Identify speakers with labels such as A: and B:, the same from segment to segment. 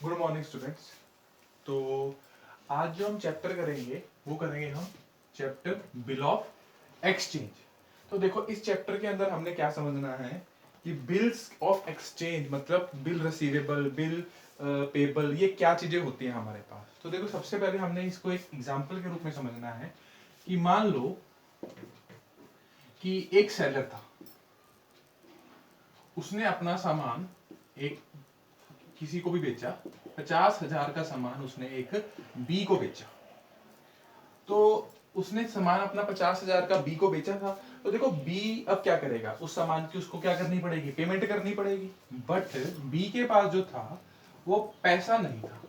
A: Good morning students. तो आज जो हम चैप्टर करेंगे वो करेंगे हम चैप्टर बिल ऑफ एक्सचेंज। तो देखो इस चैप्टर के अंदर हमने क्या समझना है कि बिल्स ऑफ एक्सचेंज मतलब बिल रिसीवेबल, बिल पेबल, ये क्या चीजें होती हैं हमारे पास। तो देखो सबसे पहले हमने इसको एक एग्जांपल के रूप में समझना है कि मान लो कि एक सेलर था, उसने अपना सामान एक किसी को भी बेचा, 50,000 का सामान उसने एक बी को बेचा। तो उसने सामान अपना 50,000 का बी को बेचा था। तो देखो बी अब क्या करेगा, उस सामान की उसको क्या करनी पड़ेगी, पेमेंट करनी पड़ेगी। बट बी के पास जो था वो पैसा नहीं था।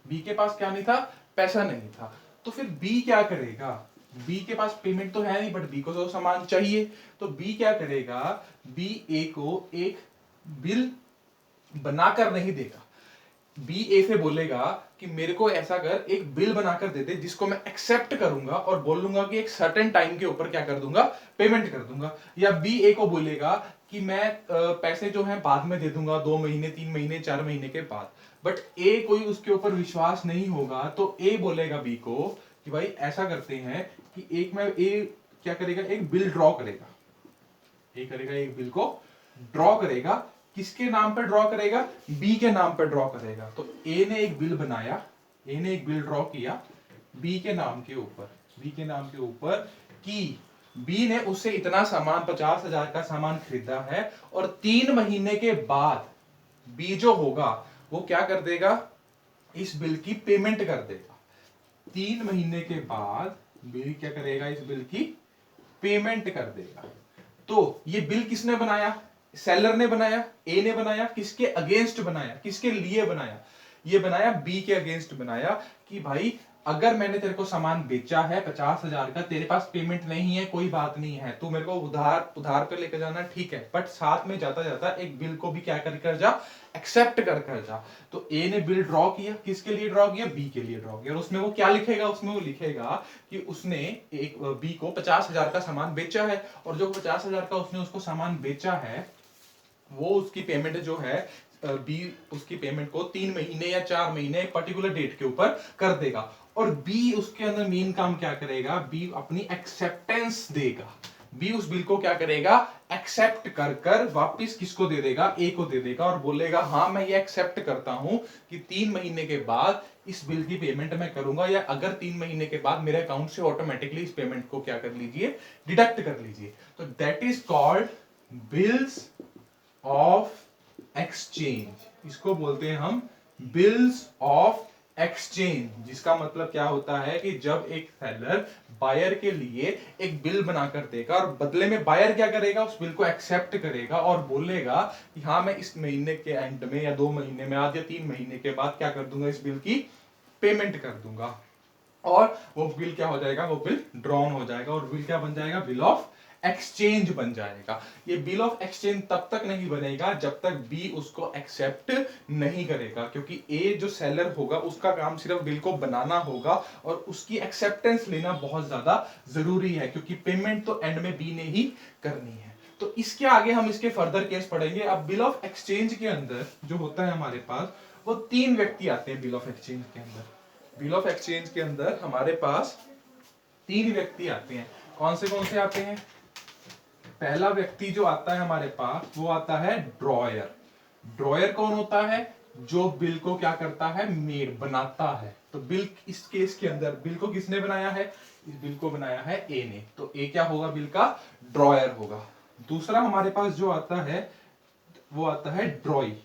A: बी के पास क्या नहीं था, पैसा नहीं था। तो फिर बी क्या करेगा, बी के पास पेमेंट तो है नहीं बट बी को तो सामान चाहिए। तो बी क्या करेगा, बी ए को एक बिल बनाकर नहीं देगा। बी ए से बोलेगा कि मेरे को ऐसा कर, एक बिल बनाकर दे दे जिसको मैं एक्सेप्ट करूंगा और बोलूंगा कि एक सर्टेन टाइम के ऊपर क्या कर दूंगा, पेमेंट कर दूंगा। या बी ए को बोलेगा कि मैं पैसे जो है बाद में दे दूंगा, 2 महीने, 3 महीने, 4 महीने के बाद। बट ए कोई उसके ऊपर विश्वास नहीं होगा तो ए बोलेगा बी को कि भाई ऐसा करते हैं कि एक मैं ए क्या करेगा, एक बिल ड्रॉ करेगा। ए करेगा एक बिल को ड्रॉ करेगा। किसके नाम पे ड्रॉ करेगा, बी के नाम पे ड्रॉ करेगा। तो ए ने एक बिल बनाया, ए ने एक बिल ड्रॉ किया बी के नाम के ऊपर, बी के नाम के ऊपर कि बी ने उससे इतना सामान 50,000 का सामान खरीदा है और 3 महीने के बाद बी जो होगा वो क्या कर देगा, इस बिल की पेमेंट कर देगा। 3 महीने के बाद बिल क्या करेगा, इस बिल की पेमेंट कर देगा। तो ये बिल किसने बनाया, सेलर ने बनाया, ए ने बनाया। किसके अगेंस्ट बनाया, किसके लिए बनाया, ये बनाया बी के अगेंस्ट बनाया कि भाई अगर मैंने तेरे को सामान बेचा है 50,000 का, तेरे पास पेमेंट नहीं है, कोई बात नहीं है, तू मेरे को उधार उधार पे लेकर जाना ठीक है, बट साथ में जाता जाता एक बिल को भी क्या कर जा, एक्सेप्ट कर जा। तो ए ने बिल ड्रॉ किया, किसके लिए ड्रॉ किया, बी के लिए ड्रॉ किया। और उसमें वो क्या लिखेगा, उसमें वो लिखेगा कि उसने एक बी को 50,000 का सामान बेचा है और जो 50,000 का उसने उसको सामान बेचा है वो उसकी पेमेंट जो है बी उसकी पेमेंट को 3 महीने या 4 महीने एक पर्टिकुलर डेट के ऊपर कर देगा। और बी उसके अंदर मेन काम क्या करेगा, बी अपनी एक्सेप्टेंस देगा। बी उस बिल को क्या करेगा, एक्सेप्ट कर कर वापिस किसको दे देगा, ए को दे देगा और बोलेगा हाँ मैं ये एक्सेप्ट करता हूं कि 3 महीने के बाद इस बिल की पेमेंट मैं करूंगा, या अगर 3 महीने के बाद मेरे अकाउंट से ऑटोमेटिकली इस पेमेंट को क्या कर लीजिए, डिडक्ट कर लीजिए। तो that is called bills of exchange. इसको बोलते हैं हम बिल्स ऑफ एक्सचेंज, जिसका मतलब क्या होता है कि जब एक सेलर बायर के लिए एक बिल बनाकर देगा और बदले में बायर क्या करेगा, उस बिल को एक्सेप्ट करेगा और बोलेगा कि हाँ मैं इस महीने के एंड में या 2 महीने में आज या 3 महीने के बाद क्या कर दूंगा, इस बिल की पेमेंट कर दूंगा। और वो बिल क्या हो जाएगा, वो बिल ड्रॉन हो जाएगा और बिल क्या बन जाएगा, बिल ऑफ एक्सचेंज बन जाएगा। ये बिल ऑफ एक्सचेंज तब तक नहीं बनेगा जब तक बी उसको एक्सेप्ट नहीं करेगा, क्योंकि ए जो सेलर होगा उसका काम सिर्फ बिल को बनाना होगा और उसकी एक्सेप्टेंस लेना बहुत ज्यादा जरूरी है, क्योंकि पेमेंट तो एंड में बी ने ही करनी है। तो इसके आगे हम इसके फर्दर केस पढ़ेंगे। अब बिल ऑफ एक्सचेंज के अंदर जो होता है हमारे पास, वो 3 व्यक्ति आते हैं बिल ऑफ एक्सचेंज के अंदर। बिल ऑफ एक्सचेंज के अंदर हमारे पास 3 व्यक्ति आते हैं। कौन से आते हैं, पहला व्यक्ति जो आता है हमारे पास वो आता है ड्रॉयर। ड्रॉयर कौन होता है, जो बिल को क्या करता है, मेड बनाता है। तो बिल इस केस के अंदर बिल को किसने बनाया है, इस बिल को बनाया है ए ने, तो ए क्या होगा, बिल का ड्रॉयर होगा। दूसरा हमारे पास जो आता है वो आता है ड्रॉई।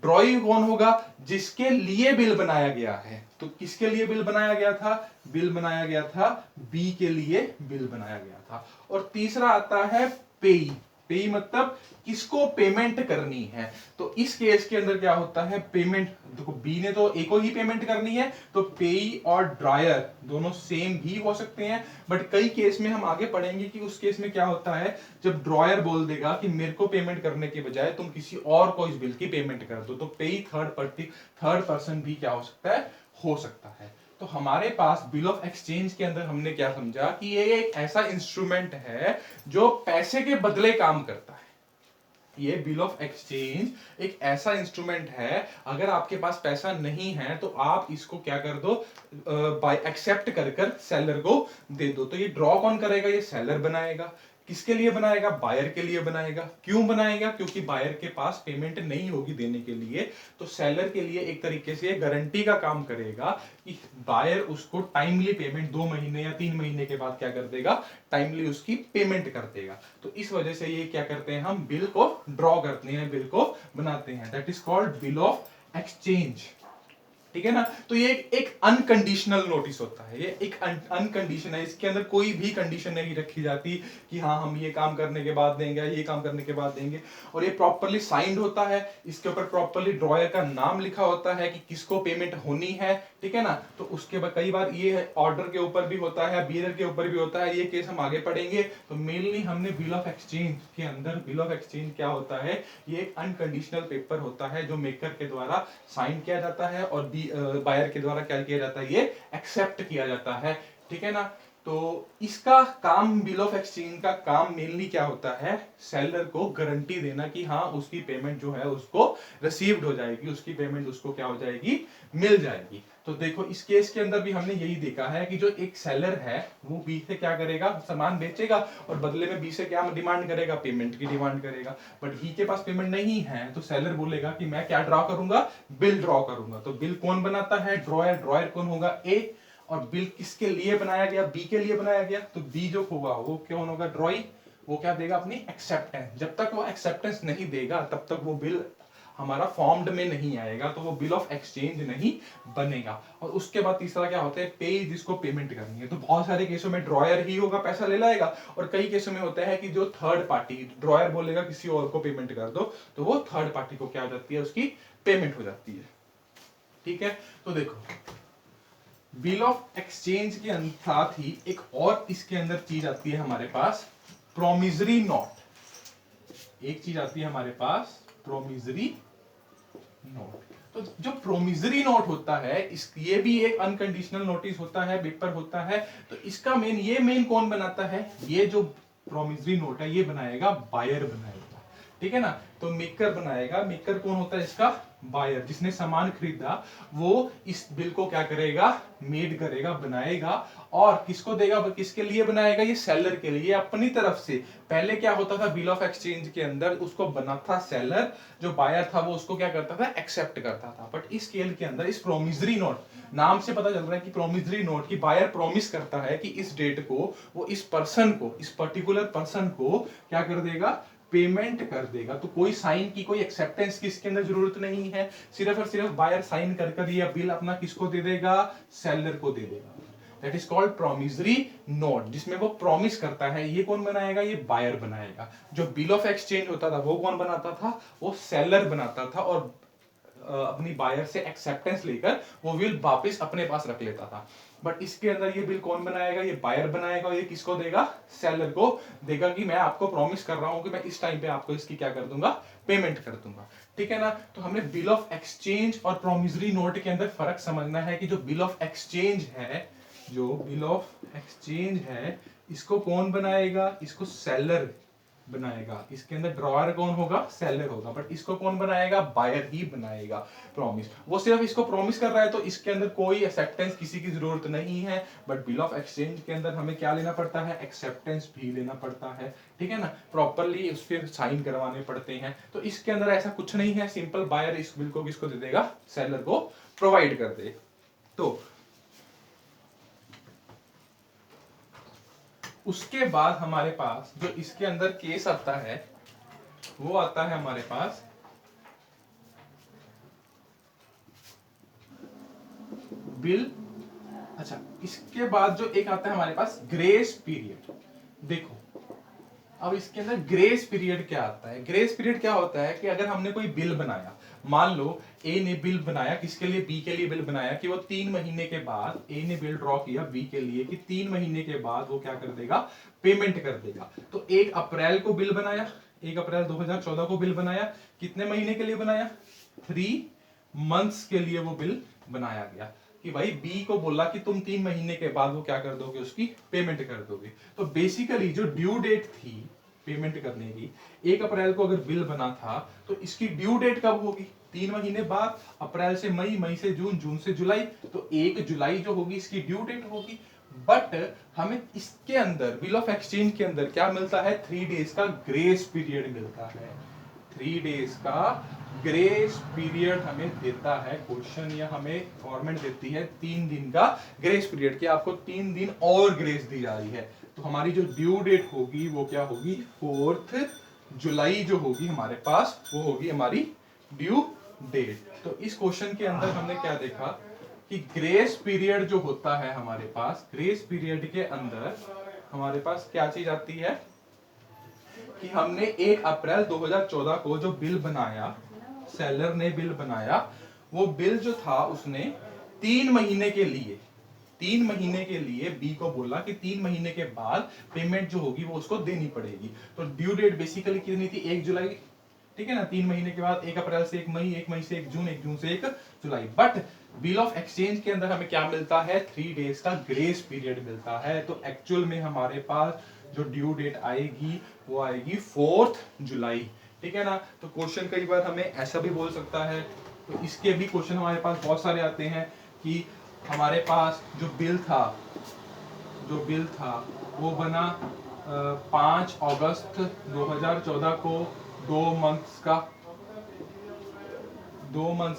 A: ड्रॉई कौन होगा, जिसके लिए बिल बनाया गया है। तो किसके लिए बिल बनाया गया था, बिल बनाया गया था बी के लिए बिल बनाया गया था। और तीसरा आता है पेई। पेई मतलब किसको पेमेंट करनी है। तो इस केस के अंदर क्या होता है, पेमेंट देखो बी ने तो ए को ही पेमेंट करनी है, तो पेई और ड्रायर दोनों सेम भी हो सकते हैं। बट कई केस में हम आगे पढ़ेंगे कि उस केस में क्या होता है, जब ड्रॉयर बोल देगा कि मेरे को पेमेंट करने के बजाय तुम किसी और को इस बिल की पेमेंट कर दो, तो पेई थर्ड पर्सन भी क्या हो सकता है, हो सकता है। तो हमारे पास बिल ऑफ एक्सचेंज के अंदर हमने क्या समझा कि ये एक ऐसा इंस्ट्रूमेंट है जो पैसे के बदले काम करता है। ये बिल ऑफ एक्सचेंज एक ऐसा इंस्ट्रूमेंट है, अगर आपके पास पैसा नहीं है तो आप इसको क्या कर दो, बाय एक्सेप्ट कर कर सेलर को दे दो। तो ये ड्रॉ कौन करेगा, ये सेलर बनाएगा। किसके लिए बनाएगा, बायर के लिए बनाएगा। क्यों बनाएगा, क्योंकि बायर के पास पेमेंट नहीं होगी देने के लिए, तो सेलर के लिए एक तरीके से गारंटी का काम करेगा कि बायर उसको टाइमली पेमेंट 2 महीने या 3 महीने के बाद क्या कर देगा, टाइमली उसकी पेमेंट कर देगा। तो इस वजह से ये क्या करते हैं, हम बिल को ड्रॉ करते हैं, बिल को बनाते हैं। That is called bill of exchange. ठीक है ना। तो ये एक अनकंडीशनल नोटिस होता है, ये एक अनकंडीशन है, इसके अंदर कोई भी कंडीशन नहीं रखी जाती कि हाँ हम ये काम करने के बाद देंगे, ये काम करने के बाद देंगे। और ये प्रॉपर्ली साइंड होता है, इसके ऊपर प्रॉपर्ली ड्रॉयर का नाम लिखा होता है कि किसको पेमेंट होनी है। ठीक है ना। तो उसके बाद कई बार ये ऑर्डर के ऊपर भी होता है, बियर के ऊपर भी होता है, ये केस हम आगे पढ़ेंगे। तो मेनली हमने बिल ऑफ एक्सचेंज के अंदर, बिल ऑफ एक्सचेंज क्या होता है, ये एक अनकंडीशनल पेपर होता है जो मेकर के द्वारा साइन किया जाता है और बायर के द्वारा क्या किया जाता है, ये एक्सेप्ट किया जाता है। ठीक है ना। तो इसका काम, बिल ऑफ एक्सचेंज का काम मेनली क्या होता है, सेलर को गारंटी देना कि हाँ उसकी पेमेंट जो है उसको रिसीव्ड हो जाएगी, उसकी पेमेंट उसको क्या हो जाएगी, मिल जाएगी। तो देखो इस केस के अंदर भी हमने यही देखा है कि जो एक सेलर है वो बी से क्या करेगा, सामान बेचेगा और बदले में बी से क्या डिमांड करेगा, पेमेंट की डिमांड करेगा। बट बी के पास पेमेंट नहीं है तो सेलर बोलेगा कि मैं क्या ड्रॉ करूंगा, बिल ड्रॉ करूंगा। तो बिल कौन बनाता है, ड्रॉयर। ड्रॉयर कौन होगा, ए। और बिल किसके लिए बनाया गया, बी के लिए बनाया गया। तो बी जो होगा वो कौन होगा, ड्रॉई। वो क्या देगा, अपनी एक्सेप्टेंस। जब तक वो एक्सेप्टेंस नहीं देगा तब तक वो बिल हमारा फॉर्म्ड में नहीं आएगा, तो वो बिल ऑफ एक्सचेंज नहीं बनेगा। और उसके बाद तीसरा क्या होता है, पे, जिसको पेमेंट करनी है। तो बहुत सारे केसों में ड्रॉयर ही होगा, पैसा ले लाएगा। और कई केसों में होता है कि जो थर्ड पार्टी, ड्रॉयर बोलेगा किसी और को पेमेंट कर दो, तो वो थर्ड पार्टी को क्या हो जाती है, उसकी पेमेंट हो जाती है। ठीक है। तो देखो बिल ऑफ एक्सचेंज के साथ ही एक और इसके अंदर चीज आती है हमारे पास, प्रोमिसरी नोट। एक चीज आती है हमारे पास, प्रोमिसरी नोट। तो जो प्रोमिसरी नोट होता है, इस ये भी एक अनकंडीशनल नोटिस होता है, पेपर होता है। तो इसका मेन कौन बनाता है, ये जो प्रोमिसरी नोट है ये बनाएगा बायर बनाएगा। ठीक है ना। तो मेकर बनाएगा। मेकर कौन होता है इसका, बायर। जिसने सामान खरीदा वो इस बिल को क्या करेगा, मेड करेगा, बनाएगा। और किसको देगा, किसके लिए बनाएगा, ये सेलर के लिए, अपनी तरफ से। पहले क्या होता था बिल ऑफ एक्सचेंज के अंदर, उसको बना था सेलर, जो बायर था वो उसको क्या करता था, एक्सेप्ट करता था। बट इस केस के अंदर, इस प्रोमिसरी नोट, नाम से पता चल रहा है कि प्रोमिसरी नोट की बायर प्रॉमिस करता है कि इस डेट को वो इस पर्सन को, इस पर्टिकुलर पर्सन को क्या कर देगा, पेमेंट कर देगा। तो कोई साइन की, कोई एक्सेप्टेंस की इसके अंदर जरूरत नहीं है। सिर्फ और सिर्फ बायर साइन कर ये बिल अपना किसको दे देगा, सेलर को दे देगा। That is called promissory note, जिसमें वो प्रॉमिस करता है। ये कौन बनाएगा, ये बायर बनाएगा। जो बिल ऑफ एक्सचेंज होता था वो कौन बनाता था, वो सेलर बनाता था। और अपनी बायर से एक्सेप्टेंस लेकर वो बिल वापस अपने पास रख लेता था। बट इसके अंदर ये बिल कौन बनाएगा, ये बायर बनाएगा। और ये किसको देगा, सेलर को देगा कि मैं आपको प्रॉमिस कर रहा हूं कि मैं इस टाइम पे आपको इसकी क्या कर दूंगा, पेमेंट कर दूंगा। ठीक है ना। तो हमने बिल ऑफ एक्सचेंज और प्रोमिसरी नोट के अंदर फर्क समझना है कि जो बिल ऑफ एक्सचेंज है, जो बिल ऑफ एक्सचेंज है, इसको कौन बनाएगा, इसको सेलर बनाएगा। इसके अंदर ड्रॉअर कौन होगा, सेलर होगा। बट इसको कौन बनाएगा, बायर ही बनाएगा। प्रॉमिस, वो सिर्फ इसको प्रॉमिस कर रहा है, तो इसके अंदर कोई एक्सेप्टेंस किसी की जरूरत नहीं है। बट बिल ऑफ एक्सचेंज के अंदर हमें क्या लेना पड़ता है, एक्सेप्टेंस भी लेना पड़ता है। ठीक है ना। प्रॉपरली उस पर साइन करवाने पड़ते हैं। तो इसके अंदर ऐसा कुछ नहीं है, सिंपल बायर इस बिल को किसको दे देगा, सेलर को प्रोवाइड कर दे। तो उसके बाद हमारे पास जो इसके अंदर केस आता है, वो आता है हमारे पास बिल। अच्छा, इसके बाद जो एक आता है हमारे पास ग्रेस पीरियड। देखो अब इसके अंदर ग्रेस पीरियड क्या आता है। ग्रेस पीरियड क्या होता है कि अगर हमने कोई बिल बनाया, मान लो ए ने बिल बनाया, किसके लिए, बी के लिए बिल बनाया, कि वो 3 महीने के बाद, ए ने बिल ड्रॉ किया बी के लिए कि 3 महीने के बाद वो क्या कर देगा, पेमेंट कर देगा। तो 1 अप्रैल को बिल बनाया, 1 अप्रैल 2014 को बिल बनाया। कितने महीने के लिए बनाया, 3 मंथ्स के लिए वो बिल बनाया गया। कि भाई बी को बोला कि तुम 3 महीने के बाद वो क्या कर दोगे, उसकी पेमेंट कर दोगे। तो बेसिकली जो ड्यू डेट थी, पेमेंट करने की, 1 अप्रैल को अगर बिल बना था तो इसकी ड्यू डेट कब होगी? 3 महीने बाद, अप्रैल से मई, मई से जून, जून से जुलाई, तो 1 जुलाई जो होगी इसकी ड्यू डेट होगी। बट हमें इसके अंदर बिल ऑफ एक्सचेंज के अंदर क्या मिलता है? 3 डेज का ग्रेस पीरियड मिलता है। 3 डेज का ग्रेस पीरियड हमें देता है क्वेश्चन, या हमें गवर्नमेंट देती है 3 दिन का ग्रेस पीरियड, कि आपको 3 दिन और ग्रेस दी जा रही है। तो हमारी जो ड्यू डेट होगी वो क्या होगी? 4 जुलाई जो होगी हमारे पास, वो होगी हमारी ड्यू डेट। तो इस क्वेश्चन के अंदर हमने क्या देखा कि ग्रेस पीरियड जो होता है हमारे पास, ग्रेस पीरियड के अंदर हमारे पास क्या चीज आती है कि हमने 1 अप्रैल 2014 को जो बिल बनाया, सेलर ने बिल बनाया, वो बिल जो था उसने 3 महीने के लिए, 3 महीने के लिए बी को बोला कि 3 महीने के बाद पेमेंट जो होगी वो उसको देनी पड़ेगी। तो ड्यू डेट बेसिकली कितनी थी? 1 जुलाई, ठीक है ना। 3 महीने के बाद 1 अप्रैल से 1 मई, 1 मई से 1 जून, 1 जून से 1 जुलाई। बट बिल ऑफ एक्सचेंज के अंदर हमें क्या मिलता है? 3 डेज का ग्रेस पीरियड मिलता है। तो एक्चुअल में हमारे पास जो ड्यू डेट आएगी वो आएगी 4 जुलाई, ठीक है ना। तो क्वेश्चन कई बार हमें ऐसा भी बोल सकता है, तो इसके भी क्वेश्चन हमारे पास बहुत सारे आते हैं कि हमारे पास जो बिल था वो बना 5 अगस्त 2014 को, 2 मंथ्स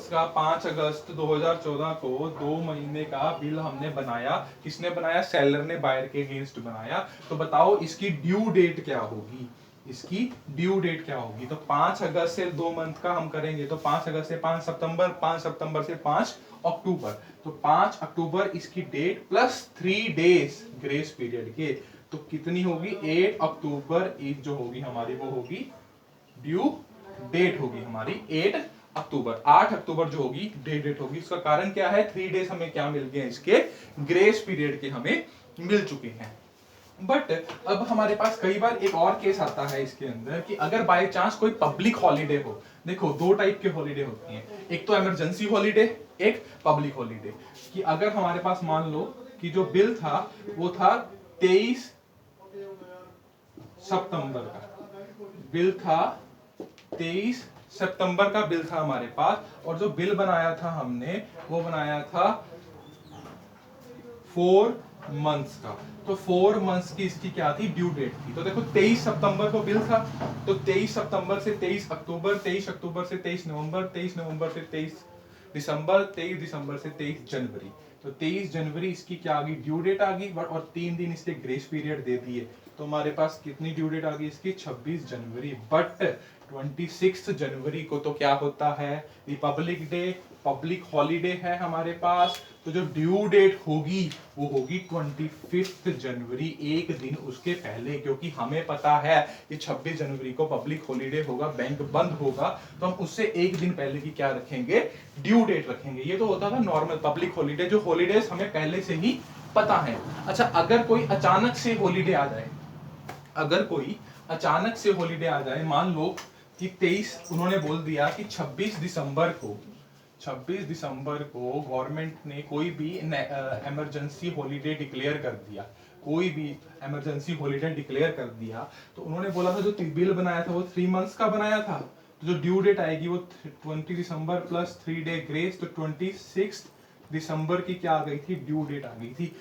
A: का 5 अगस्त 2014 को 2 महीने का बिल हमने बनाया। किसने बनाया? सेलर ने बायर के अगेंस्ट बनाया। तो बताओ इसकी ड्यू डेट क्या होगी? इसकी ड्यू डेट क्या होगी? तो 5 अगस्त से 2 मंथ का हम करेंगे तो 5 अगस्त से 5 सितंबर, 5 सितंबर से 5 अक्टूबर, तो 5 अक्टूबर इसकी date plus 3 days grace period के, तो कितनी होगी? 8 अक्टूबर एक जो होगी हमारी वो होगी ड्यू डेट होगी हमारी 8 अक्टूबर। 8 अक्टूबर जो होगी डेट होगी। इसका कारण क्या है? 3 डेज हमें क्या मिल गए? इसके ग्रेस पीरियड के हमें मिल चुके हैं। बट अब हमारे पास कई बार एक और केस आता है इसके अंदर कि अगर बाय चांस कोई पब्लिक हॉलीडे हो। देखो 2 टाइप के हॉलीडे होती हैं, एक तो इमरजेंसी हॉलीडे, एक पब्लिक हॉलीडे। कि अगर हमारे पास मान लो कि जो बिल था वो था 23 सितंबर का बिल था, 23 सितंबर का बिल था हमारे पास, और जो बिल बनाया था हमने वो बनाया था 4 मंथ्स का। तो 4 मंथ्स की इसकी क्या थी? ड्यू डेट थी। तो देखो 23 सितंबर को बिल था, तो 23 सितंबर से 23 अक्टूबर, 23 अक्टूबर से 23 नवंबर, 23 नवंबर से 23 दिसंबर, 23 दिसंबर से 23 जनवरी। तो 23 जनवरी इसकी क्या आ गई? ड्यू डेट आ गई, और 3 दिन इसके ग्रेस पीरियड दे दिए। तो हमारे पास कितनी ड्यू डेट आ गई इसकी? 26 जनवरी। बट 26 जनवरी को तो क्या होता है? रिपब्लिक डे, पब्लिक हॉलीडे है हमारे पास। तो जो ड्यू डेट होगी वो होगी 25 जनवरी, एक दिन उसके पहले, क्योंकि हमें पता है कि 26 जनवरी को पब्लिक हॉलीडे होगा, बैंक बंद होगा, तो हम उससे एक दिन पहले की क्या रखेंगे? ड्यू डेट रखेंगे। ये तो होता था नॉर्मल पब्लिक हॉलीडे, जो हॉलीडेज हमें पहले से ही पता है। अच्छा, अगर कोई अचानक से हॉलीडे आ जाए, अगर कोई अचानक से हॉलीडे आ जाए, मान लो कि 23 उन्होंने बोल दिया कि 26 दिसंबर को गवर्नमेंट ने कोई भी इमरजेंसी हॉलीडे डिक्लेयर कर दिया, कोई भी इमरजेंसी हॉलीडे डिक्लेयर कर दिया। तो उन्होंने बोला था जो बिल बनाया था वो 3 मंथ्स का बनाया था, तो जो ड्यू डेट आएगी वो 20 दिसंबर प्लस 3 डे ग्रेस, तो 26 दिसंबर की क्या आ गई थी? ड्यू डेट आ गई थी।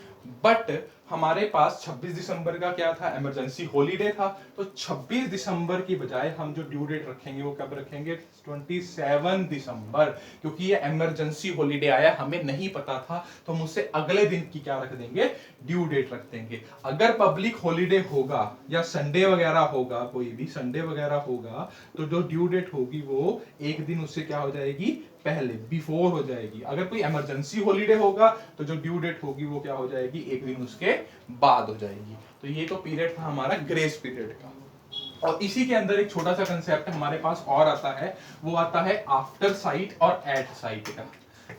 A: बट हमारे पास 26 दिसंबर का क्या था? इमरजेंसी हॉलीडे था। तो 26 दिसंबर की बजाय हम जो ड्यू डेट रखेंगे वो कब रखेंगे? 27 दिसंबर, क्योंकि ये इमरजेंसी हॉलीडे आया, हमें नहीं पता था, तो हम उससे अगले दिन की क्या रख देंगे? ड्यू डेट रख देंगे। अगर पब्लिक हॉलीडे होगा या संडे वगैरह होगा, कोई भी संडे वगैरह होगा, तो जो ड्यू डेट होगी वो एक दिन उससे क्या हो जाएगी? पहले, बिफोर हो जाएगी। अगर कोई इमरजेंसी हॉलीडे होगा तो जो ड्यू डेट होगी वो क्या हो जाएगी? एक दिन उसके बाद हो जाएगी। तो ये तो पीरियड था हमारा ग्रेस पीरियड का। और इसी के अंदर एक छोटा सा कंसेप्ट हमारे पास और आता है, वो आता है आफ्टर साइट और एट साइट का।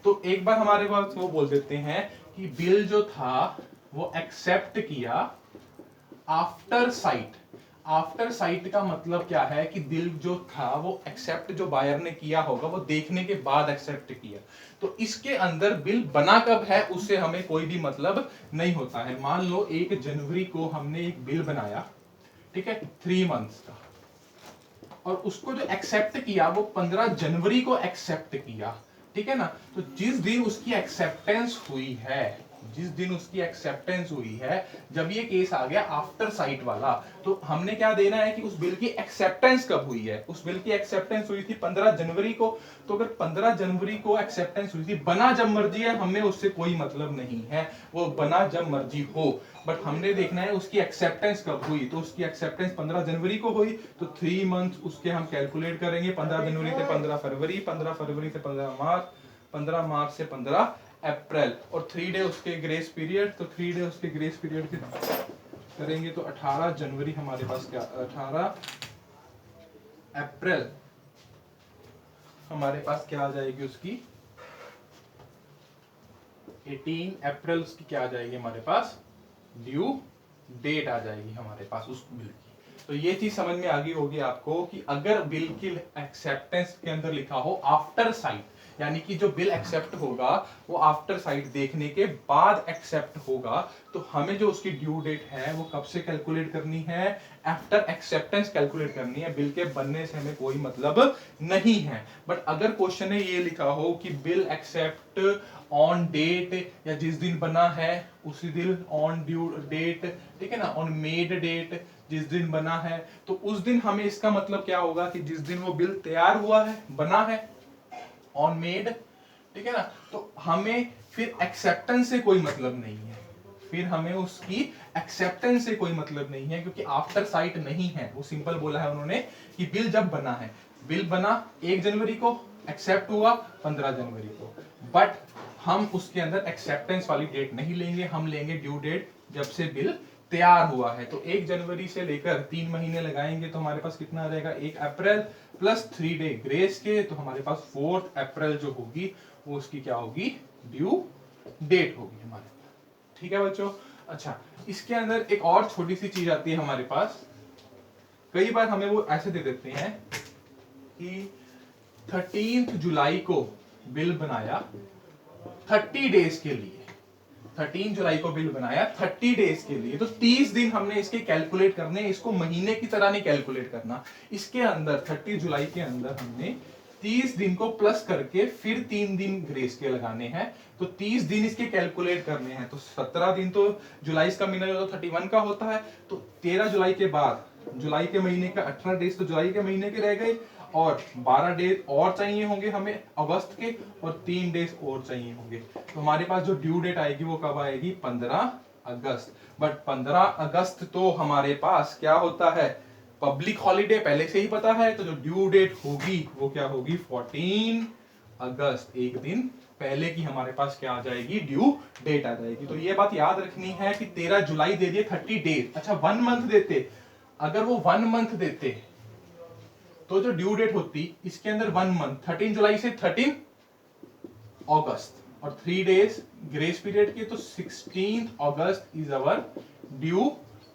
A: तो एक बार हमारे पास वो बोल देते हैं कि बिल जो था वो एक्सेप्ट किया आफ्टर साइट। आफ्टर साइट का मतलब क्या है कि बिल जो था वो एक्सेप्ट जो बायर ने किया होगा वो देखने के बाद एक्सेप्ट किया। तो इसके अंदर बिल बना कब है उससे हमें कोई भी मतलब नहीं होता है। मान लो 1 जनवरी को हमने एक बिल बनाया, ठीक है, 3 मंथ्स का। और उसको जो एक्सेप्ट किया वो 15 जनवरी को एक्सेप्ट किया, ठीक है ना। तो जिस दिन उसकी एक्सेप्टेंस हुई है, जिस दिन उसकी एक्सेप्टेंस हुई है, जब ये केस आ गया आफ्टर साइट वाला, तो हमने क्या देना है कि उस बिल की एक्सेप्टेंस कब हुई है। उस बिल की एक्सेप्टेंस हुई थी 15 जनवरी को। तो अगर 15 जनवरी को एक्सेप्टेंस हुई थी, बना जब मर्जी है, हमें उससे कोई मतलब नहीं है, वो बना जब मर्जी हो, बट हमने देखना है उसकी एक्सेप्टेंस कब हुई। तो उसकी एक्सेप्टेंस 15 जनवरी को हुई, तो 3 मंथ उसके हम कैलकुलेट करेंगे। 15 जनवरी से 15 फरवरी, 15 फरवरी से 15 मार्च, 15 मार्च से 15 अप्रैल, और 3 डे उसके ग्रेस पीरियड। तो 3 डे उसके ग्रेस पीरियड के करेंगे तो 18 जनवरी हमारे पास क्या, 18 अप्रैल हमारे पास क्या आ जाएगी उसकी, 18 अप्रैल उसकी क्या आ जाएगी हमारे पास, ड्यू डेट आ जाएगी हमारे पास उस बिल की। तो ये चीज समझ में आ गई होगी आपको कि अगर बिल की एक्सेप्टेंस के अंदर लिखा हो आफ्टर साइट, यानी कि जो बिल एक्सेप्ट होगा वो आफ्टर साइट देखने के बाद एक्सेप्ट होगा, तो हमें जो उसकी ड्यू डेट है वो कब से कैलकुलेट करनी है, आफ्टर एक्सेप्टेंस कैलकुलेट करनी है। बिल के बनने से हमें कोई मतलब नहीं है। बट अगर क्वेश्चन में ये लिखा हो कि बिल एक्सेप्ट ऑन डेट, या जिस दिन बना है उसी दिन, ऑन ड्यू डेट, ठीक है ना, ऑन मेड डेट, जिस दिन बना है, तो उस दिन हमें इसका मतलब क्या होगा कि जिस दिन वो बिल तैयार हुआ है, बना है, ऑन मेड, ठीक है ना। तो हमें फिर एक्सेप्टेंस से कोई मतलब नहीं है, फिर हमें उसकी एक्सेप्टेंस से कोई मतलब नहीं है, क्योंकि आफ्टर साइट नहीं है। वो सिंपल बोला है उन्होंने कि बिल जब बना है, बिल बना 1 जनवरी को, एक्सेप्ट हुआ 15 जनवरी को, बट हम उसके अंदर एक्सेप्टेंस वाली डेट नहीं लेंगे, हम लेंगे ड्यू डेट जब से बिल तैयार हुआ है। तो 1 जनवरी से लेकर 3 महीने लगाएंगे तो हमारे पास कितना आ जाएगा, 1 अप्रैल प्लस 3 डे ग्रेस के, तो हमारे पास 4 अप्रैल जो होगी वो उसकी क्या होगी, ड्यू डेट होगी हमारे पास। ठीक है बच्चों। अच्छा, इसके अंदर एक और छोटी सी चीज आती है हमारे पास। कई बार हमें वो ऐसे दे देते हैं कि 13 जुलाई को बिल बनाया 30 डेज के लिए, 13 जुलाई को बिल बनाया 30 डेज के लिए, तो 30 दिन हमने इसके कैलकुलेट करने, इसको महीने की तरह नहीं कैलकुलेट करना। इसके अंदर 30 जुलाई के अंदर हमने 30 दिन को प्लस करके फिर 3 दिन ग्रेस के लगाने हैं, तो 30 दिन इसके कैलकुलेट करने हैं। तो 17 दिन तो जुलाई का महीना जो 31 का होता है, तो 13 जुलाई के बाद जुलाई के महीने का 18 डेज तो जुलाई के महीने के रह गए, और 12 डेज और चाहिए होंगे हमें अगस्त के, और 3 डेज और चाहिए होंगे। तो हमारे पास जो ड्यू डेट आएगी वो कब आएगी, 15 अगस्त। बट 15 अगस्त तो हमारे पास क्या होता है, पब्लिक हॉलीडे पहले से ही पता है, तो जो ड्यू डेट होगी वो क्या होगी, 14 अगस्त, एक दिन पहले की हमारे पास क्या आ जाएगी, ड्यू डेट आ जाएगी। तो ये बात याद रखनी है कि 13 जुलाई दे दिए 30 डेज, अच्छा 1 मंथ देते, अगर वो 1 मंथ देते तो जो ड्यू डेट होती इसके अंदर 1 मंथ, 13 जुलाई से 13 अगस्त, और 3 डेज ग्रेस पीरियड के, तो 16 August is our due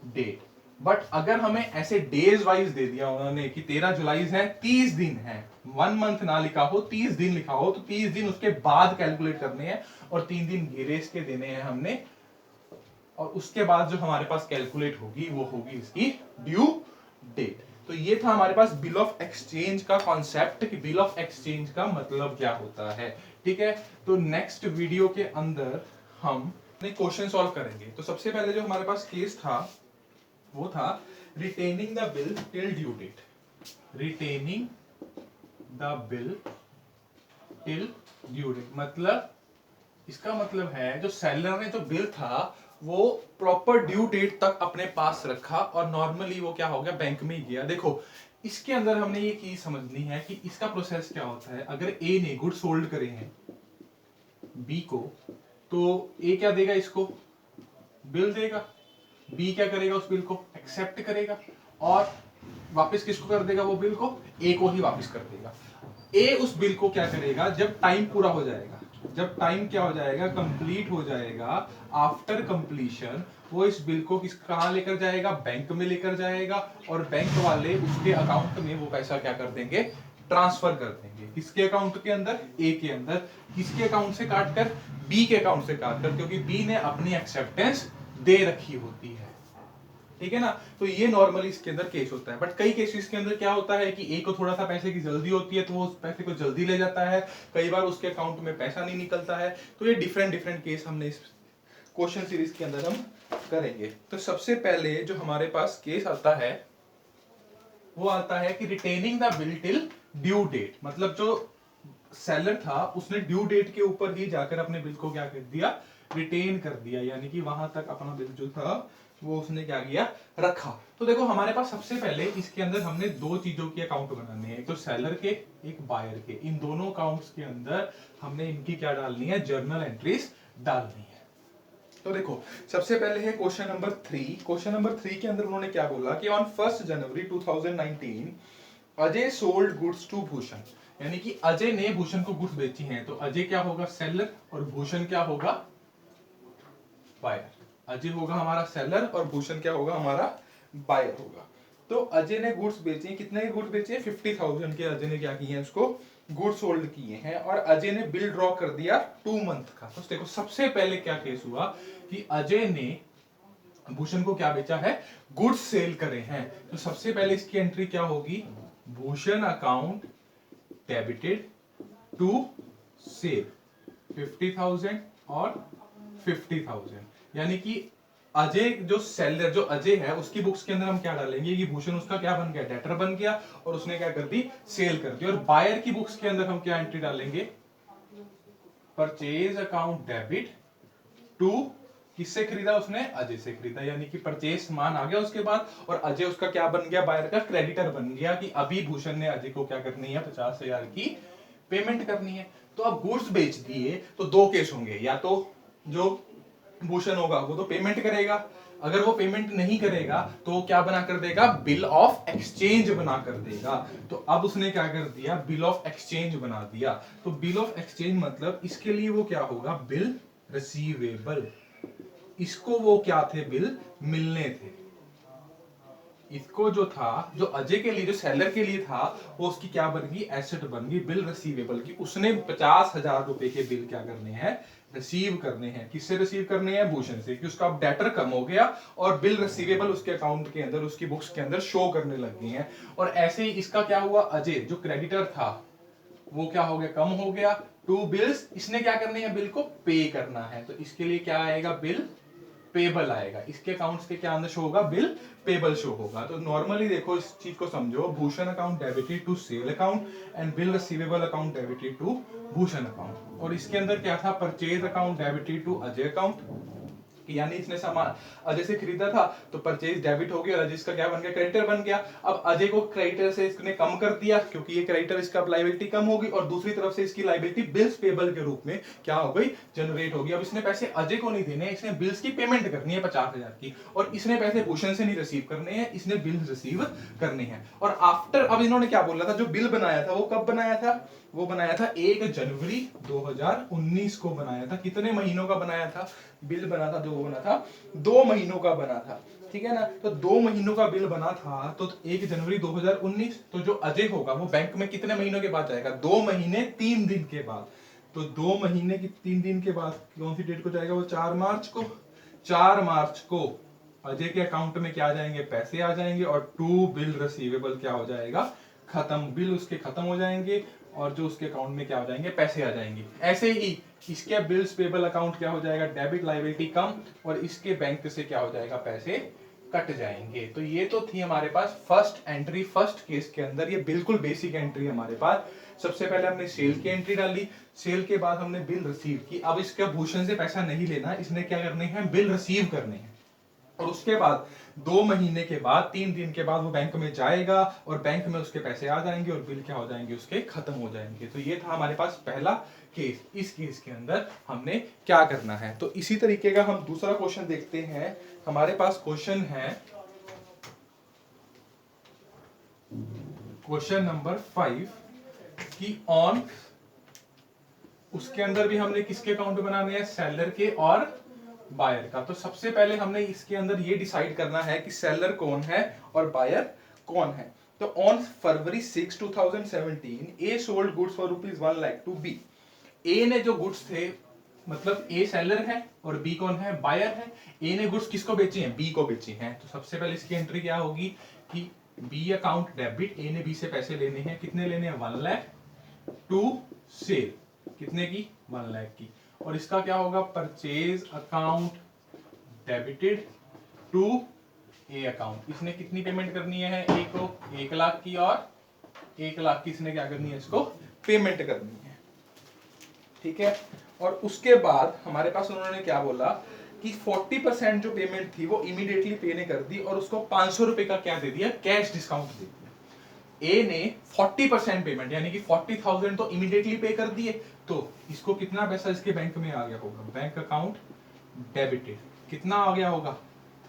A: date. But अगर हमें ऐसे डेज वाइज दे दिया उन्होंने कि 13 जुलाई है, 30 दिन है, 1 मंथ ना लिखा हो, 30 दिन लिखा हो, तो 30 दिन उसके बाद कैलकुलेट करने हैं, और 3 दिन ग्रेस के देने हैं हमने, और उसके बाद जो हमारे पास कैलकुलेट होगी वो होगी इसकी ड्यू डेट। तो ये था हमारे पास बिल ऑफ एक्सचेंज का कॉन्सेप्ट, कि बिल ऑफ एक्सचेंज का मतलब क्या होता है। ठीक है, तो नेक्स्ट वीडियो के अंदर हम क्वेश्चन सॉल्व करेंगे। तो सबसे पहले जो हमारे पास केस था वो था retaining the bill till due date, retaining the bill till due date, मतलब इसका मतलब है जो सेलर ने जो बिल था वो प्रॉपर ड्यू डेट तक अपने पास रखा, और नॉर्मली वो क्या हो गया, बैंक में ही गया। देखो इसके अंदर हमने ये चीज समझनी है कि इसका प्रोसेस क्या होता है। अगर ए ने गुड सोल्ड करे हैं बी को, तो ए क्या देगा, इसको बिल देगा, बी क्या करेगा, उस बिल को एक्सेप्ट करेगा, और वापस किसको कर देगा, वो बिल को ए को ही वापस कर देगा। ए उस बिल को क्या करेगा, जब टाइम पूरा हो जाएगा, जब टाइम क्या हो जाएगा, कंप्लीट हो जाएगा, आफ्टर कंप्लीशन वो इस बिल को कहां लेकर जाएगा, बैंक में लेकर जाएगा, और बैंक वाले उसके अकाउंट में वो पैसा क्या कर देंगे, ट्रांसफर कर देंगे। किसके अकाउंट के अंदर, ए के अंदर, किसके अकाउंट से काटकर, बी के अकाउंट से काटकर, क्योंकि बी ने अपनी एक्सेप्टेंस दे रखी होती है। ठीक है ना। तो ये नॉर्मली इसके अंदर केस होता है। बट कई केसेस के अंदर क्या होता है कि ए को थोड़ा सा पैसे की जल्दी होती है तो वो उस पैसे को जल्दी ले जाता है, कई बार उसके अकाउंट में पैसा नहीं निकलता है। तो ये डिफरेंट डिफरेंट केस हमने इस क्वेश्चन सीरीज के अंदर हम करेंगे। तो सबसे पहले जो हमारे पास केस आता है वो आता है कि retaining the bill till due date, मतलब जो सेलर था उसने ड्यू डेट के ऊपर ही जाकर अपने बिल को क्या कर दिया, रिटेन कर दिया, यानी कि वहां तक अपना बिल जो था वो उसने क्या किया, रखा। तो देखो हमारे पास सबसे पहले इसके अंदर हमने दो चीजों के अकाउंट बनाने हैं, एक तो सेलर के एक बायर के। इन दोनों अकाउंट्स के अंदर हमने इनकी क्या डालनी है, जर्नल एंट्रीज डालनी है। तो देखो सबसे पहले है क्वेश्चन नंबर 3। क्वेश्चन नंबर 3 के अंदर उन्होंने क्या बोला कि on 1 January 2019 Ajay sold goods to Bhushan, यानी कि अजय ने भूषण को गुड्स बेची हैं। तो अजय क्या होगा, सेलर, और भूषण क्या होगा, बायर। अजय होगा हमारा सेलर और भूषण क्या होगा, हमारा बायर होगा। तो अजय ने गुड्स बेचे, कितने के गुड्स बेचे, 50,000 के अजय ने क्या किए हैं, उसको गुड्स होल्ड किए हैं। और अजय ने बिल ड्रॉ कर दिया 2 मंथ का। तो देखो सबसे पहले क्या केस हुआ कि अजय ने भूषण को क्या बेचा है, गुड्स सेल करे हैं। तो सबसे पहले इसकी एंट्री क्या होगी, Bhushan account debited to sale 50,000 और 50,000, यानी कि अजय जो सेलर, जो अजय है उसकी बुक्स के अंदर हम क्या डालेंगे कि भूषण उसका क्या बन गया, डेटर बन गया और उसने क्या कर दी, सेल कर दी। और बायर की बुक्स के अंदर हम क्या एंट्री डालेंगे, परचेज अकाउंट डेबिट टू, किससे खरीदा उसने, अजय से खरीदा, यानी कि परचेज सामान आ गया उसके बाद और अजय उसका क्या बन गया, बायर का क्रेडिटर बन गया कि अभी भूषण ने अजय को क्या करनी है, 50,000 की पेमेंट करनी है। तो अब गुड्स बेच दिए तो दो केस होंगे, या तो जो भूषण होगा वो तो पेमेंट करेगा, अगर वो पेमेंट नहीं करेगा तो वो क्या बना कर देगा, बिल ऑफ एक्सचेंज बना कर देगा। तो अब उसने क्या कर दिया, बिल ऑफ एक्सचेंज बना दिया। तो बिल ऑफ एक्सचेंज मतलब इसके लिए वो क्या होगा, बिल रिसीवेबल। इसको वो क्या थे, बिल मिलने थे। इसको जो था, जो अजय के लिए, जो सेलर के लिए था, वो उसकी क्या बन गई, एसेट बन गई, बिल रिसीवेबल की। उसने 50,000 रुपए के बिल क्या करने हैं, रिसीव करने हैं। किससे रिसीव करने हैं, भूषण से, कि उसका अब डेटर कम हो गया और बिल रिसीवेबल उसके अकाउंट के अंदर, उसकी बुक्स के अंदर शो करने लग गए हैं। और ऐसे ही इसका क्या हुआ, अजय जो क्रेडिटर था वो क्या हो गया, कम हो गया। टू बिल्स, इसने क्या करनी है, बिल को पे करना है। तो इसके लिए क्या आएगा, बिल पेबल आएगा। इसके अकाउंट्स के क्या अंदर शो होगा, बिल पेबल शो होगा। तो नॉर्मली देखो इस चीज को समझो, Bhushan account debited to sale account and bill receivable account debited to Bhushan account. और इसके अंदर क्या था, purchase account debited to Ajay account, यानी इसने सामान अजय से खरीदा था तो परचेज डेबिट हो गया, अजय इसका क्या बन गया, क्रेडिटर बन गया। अब अजय को क्रेडिटर से इसने कम कर दिया क्योंकि ये क्रेडिटर, इसका लायबिलिटी कम होगी और दूसरी तरफ से इसकी लायबिलिटी बिल्स पेबल के रूप में क्या हो गई, जनरेट होगी। अब इसने पैसे अजय को नहीं देने, इसने बिल्स की पेमेंट करनी है 50,000 की, और इसने पैसे भूषण से नहीं रिसीव करने हैं, इसने बिल्स रिसीव करने हैं। और आफ्टर, अब इन्होंने क्या बोला था, जो बिल बनाया था वो कब बनाया था, वो बनाया था 1 जनवरी 2019 को बनाया था। कितने महीनों का बनाया था, बिल बना था, जो बना था 2 महीनों का बना था, ठीक है ना। तो 2 महीनों का बिल बना था, तो 1 जनवरी 2019, तो जो अजय होगा वो बैंक में कितने महीनों के बाद जाएगा, 2 महीने 3 दिन के बाद। तो 2 महीने की 3 दिन के बाद कौन सी डेट को जाएगा, वो 4 मार्च को। 4 मार्च को अजय के अकाउंट में क्या आ जाएंगे, पैसे आ जाएंगे और टू बिल रिसीवेबल क्या हो जाएगा, खत्म, बिल उसके खत्म हो जाएंगे और जो उसके अकाउंट में क्या हो जाएंगे, पैसे आ जाएंगे। ऐसे ही इसके बिल्स पेबल अकाउंट क्या हो जाएगा, डेबिट लायबिलिटी कम, और इसके बैंक से क्या हो जाएगा, पैसे कट जाएंगे। तो ये तो थी हमारे पास फर्स्ट एंट्री, फर्स्ट केस के अंदर। ये बिल्कुल बेसिक एंट्री हमारे पास। सबसे पहले हमने सेल की एंट्री डाली, सेल के बाद हमने बिल रिसीव की। अब इसका भूषण से पैसा नहीं लेना, इसने क्या करने हैं, बिल रिसीव करने हैं। और उसके बाद 2 महीने के बाद 3 दिन के बाद वो बैंक में जाएगा और बैंक में उसके पैसे आ जाएंगे और बिल क्या हो जाएंगे, उसके खत्म हो जाएंगे। तो ये था हमारे पास पहला केस। इस केस के अंदर हमने क्या करना है, तो इसी तरीके का हम दूसरा क्वेश्चन देखते हैं। हमारे पास क्वेश्चन है क्वेश्चन नंबर 5 की ऑन, उसके अंदर भी हमने किसके अकाउंट बनाने हैं, सेलर के और बायर का। तो सबसे पहले हमने इसके अंदर ये डिसाइड करना है कि सेलर कौन है और बायर कौन है। तो on February 6 2017 A sold goods for ₹1 lakh to B. A ने जो गुड्स थे मतलब ए सेलर है और बी कौन है, बायर है। ए ने गुड्स किसको बेची हैं, बी को बेची हैं। तो सबसे पहले इसकी एंट्री क्या होगी कि बी अकाउंट डेबिट, ए ने बी से पैसे लेने हैं, कितने लेने हैं 1 लाख टू सेल, कितने की 1 लाख की। और इसका क्या होगा, purchase account debited to a account, इसने कितनी पेमेंट करनी है ए को 1 लाख की, और 1 लाख की इसने क्या करनी है, इसको पेमेंट करनी है, ठीक है। और उसके बाद हमारे पास उन्होंने क्या बोला कि 40% जो पेमेंट थी वो इमीडिएटली पे ने कर दी, और उसको 500 रुपए का क्या दे दिया, कैश डिस्काउंट दे दिया। ए ने 40% पेमेंट यानी कि 40,000 तो इमीडिएटली पे कर दिए, तो इसको कितना पैसा इसके बैंक में आ गया होगा, बैंक अकाउंट डेबिटेड, कितना आ गया होगा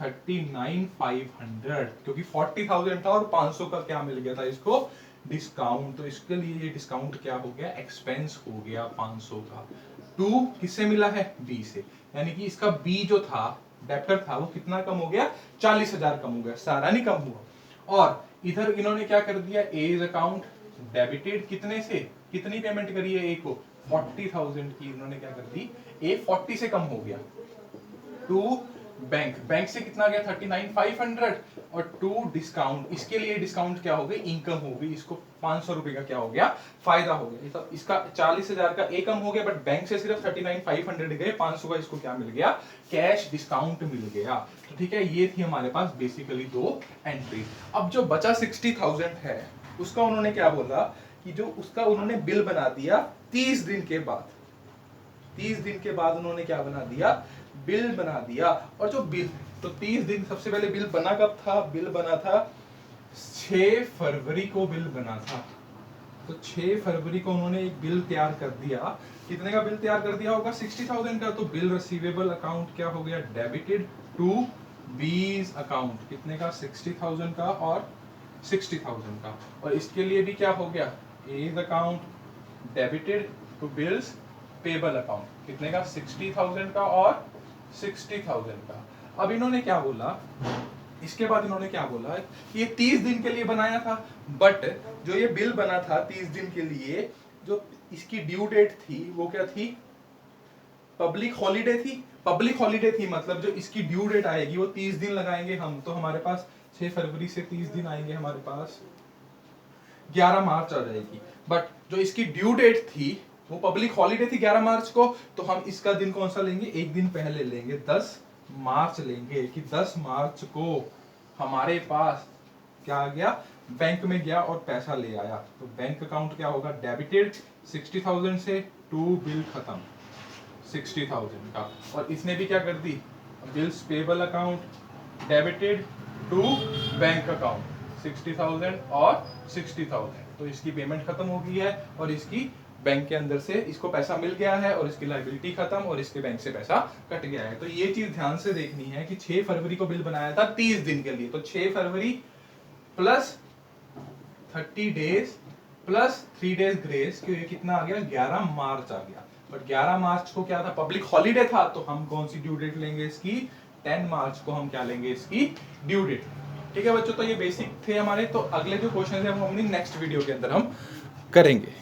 A: 39,500, क्योंकि 40,000 था और 500 का क्या मिल गया था इसको, डिस्काउंट। तो इसके लिए ये डिस्काउंट क्या हो गया, एक्सपेंस हो गया 500 का। टू किससे मिला है, बी से, यानी कि इसका बी जो था डेप्टर था वो कितना कम हो गया, 40,000 कम हो गया, सारा नहीं कम हुआ। और इधर इन्होंने क्या कर दिया, एज अकाउंट डेबिटेड, कितने से, कितनी पेमेंट करी है ए को 40,000 की, इन्होंने क्या कर दी, ए 40 से कम हो गया। टू बैंक, बैंक से कितना गया 39,500, और टू डिस्काउंट, इसके लिए डिस्काउंट क्या हो गई, इनकम हो गई, इसको 500 रुपए का क्या हो गया, फायदा हो गया। तो इसका 40,000 का ए कम हो गया, बट बैंक से सिर्फ 39,500 गए, 500 का इसको क्या मिल गया, कैश डिस्काउंट मिल गया। तो ठीक है, ये थी हमारे पास बेसिकली 2 एंट्री। अब जो बचा 60,000 है, उसका उन्होंने क्या बोला कि जो उसका उन्होंने बिल बना दिया 30 दिन के बाद, 30 दिन के बाद उन्होंने क्या बना दिया, बिल बना दिया। और जो बिल, तो 30 दिन, सबसे पहले बिल बना कब था, बिल बना था 6 फरवरी को बिल बना था। तो 6 फरवरी को उन्होंने एक बिल तैयार कर दिया, कितने का बिल तैयार कर दिया होगा, 60,000 का। तो बिल रिसीवेबल अकाउंट क्या हो गया, डेबिटेड टू बीज अकाउंट, कितने का 60,000 का और 60,000 का। और इसके लिए भी क्या हो गया, as account debited to bills payable account, कितने का 60,000 का और 60,000 का। अब इन्होंने क्या बोला, इसके बाद इन्होंने क्या बोला कि ये 30 दिन के लिए बनाया था, बट जो ये बिल बना था 30 दिन के लिए, जो इसकी ड्यू डेट थी वो क्या थी, पब्लिक हॉलीडे थी। पब्लिक हॉलीडे थी मतलब जो इसकी ड्यू डेट आएगी वो 30 दिन लगाएंगे हम, तो हमारे पास 6 फरवरी से 30 दिन आएंगे, हमारे पास 11 मार्च आ जाएगी। बट जो इसकी ड्यू डेट थी वो पब्लिक हॉलीडे थी 11 मार्च को, तो हम इसका दिन कौन सा लेंगे, एक दिन पहले लेंगे, 10 मार्च लेंगे, कि 10 मार्च को हमारे पास क्या आ गया, बैंक में गया और पैसा ले आया। तो बैंक अकाउंट क्या होगा, डेबिटेड 60,000 से, टू बिल खत्म 60,000 का। और इसने भी क्या कर दी, bills payable account debited to bank account 60,000 और 60,000। तो इसकी पेमेंट खत्म हो गई है, और इसकी बैंक के अंदर से इसको पैसा मिल गया है, और इसकी लायबिलिटी खत्म, और इसके बैंक से पैसा कट गया है। तो ये चीज ध्यान से देखनी है कि 6 फरवरी को बिल बनाया था 30 दिन के लिए, तो 6 February plus 30 days plus 3 days grace, क्यों ये कितना आ गया, 11 मार्च आ गया। बट 11 मार्च को क्या था, पब्लिक हॉलीडे था, तो हम कौन सी ड्यू डेट लेंगे इसकी, 10 मार्च को हम क्या लेंगे, इसकी ड्यू डेट। ठीक है बच्चों, तो ये बेसिक थे हमारे। तो अगले जो क्वेश्चन है वो अपनी नेक्स्ट वीडियो के अंदर हम करेंगे।